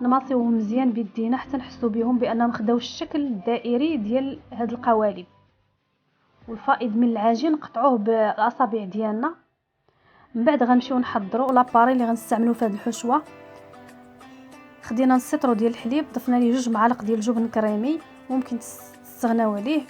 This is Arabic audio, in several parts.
نماصيوهم مزيان بيدينا حتى نحسوا بهم بانهم خداو الشكل الدائري ديال هاد القوالب. والفائض من العجين نقطعوه بالاصابع ديالنا. من بعد غنمشيو نحضروا لاباري اللي غنستعملوا في هذه الحشوه. خدينا السيترو ديال الحليب، ضفنا ليه 2 معالق ديال الجبن كريمي، ممكن تستغناو عليه.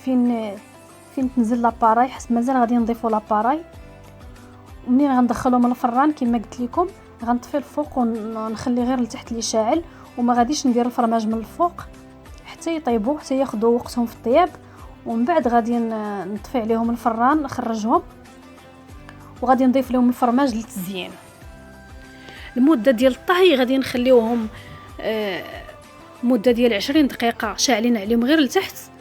فين تنزل لاباراي، حيت مازال غادي نضيفوا لاباراي. ومنين غندخلهم الفران كما قلت لكم غنطفي الفوق ونخلي غير لتحت اللي شاعل، وما غاديش ندير الفرماج من الفوق حتى يطيبوا، حتى ياخذوا وقتهم في الطياب. ومن بعد غادي نطفي عليهم الفران، نخرجهم وغادي نضيف لهم الفرماج للتزيين. المده ديال الطهي غادي نخليوهم مده ديال 20 دقيقه شاعلين عليهم غير لتحت،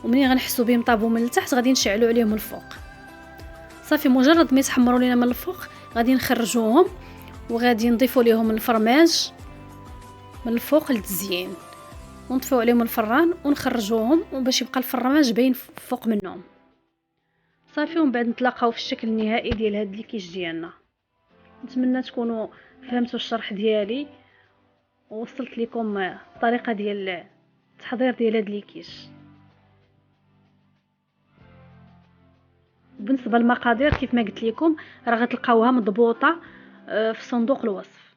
ومنين غنحسوا بهم طابوا من التحت غادي نشعلوا عليهم الفوق. صافي مجرد ما يتحمروا لينا من الفوق غادي نخرجوهم وغادي نضيفوا لهم الفرماج من الفوق للتزيين، ونطفيو عليهم الفران ونخرجوهم وباش يبقى الفرماج باين فوق منهم. صافي ومن بعد نتلاقاو في الشكل النهائي ديال هاد الكيش ديالنا. نتمنى تكونوا فهمتوا الشرح ديالي ووصلت لكم الطريقه ديال التحضير ديال هاد الكيش. بالنسبه للمقادير كيف ما قلت لكم راه غتلقاوها مضبوطه في صندوق الوصف.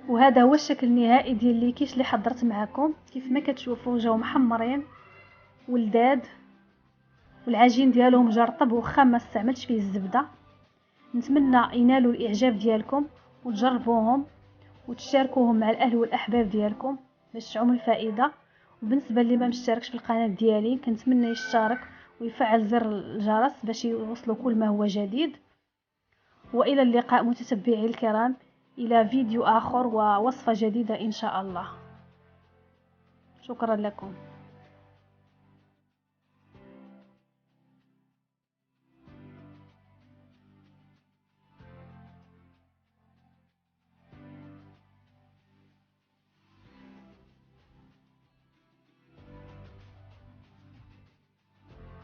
وهذا هو الشكل النهائي ديال الكيش اللي حضرت معكم. كيف ما كتشوفوا جاو محمرين ولذاذ، والعجين ديالهم جا رطب واخا ما استعملتش فيه الزبده. نتمنى ينالوا الاعجاب ديالكم وتجربوهم وتشاركوهم مع الاهل والاحباب ديالكم باش تعم الفائده. وبالنسبه اللي ما مشتركش في القناه ديالي كنتمنى يشترك ويفعل زر الجرس باش يوصلوا كل ما هو جديد. والى اللقاء متتبعي الكرام، إلى فيديو آخر ووصفة جديدة إن شاء الله. شكرا لكم.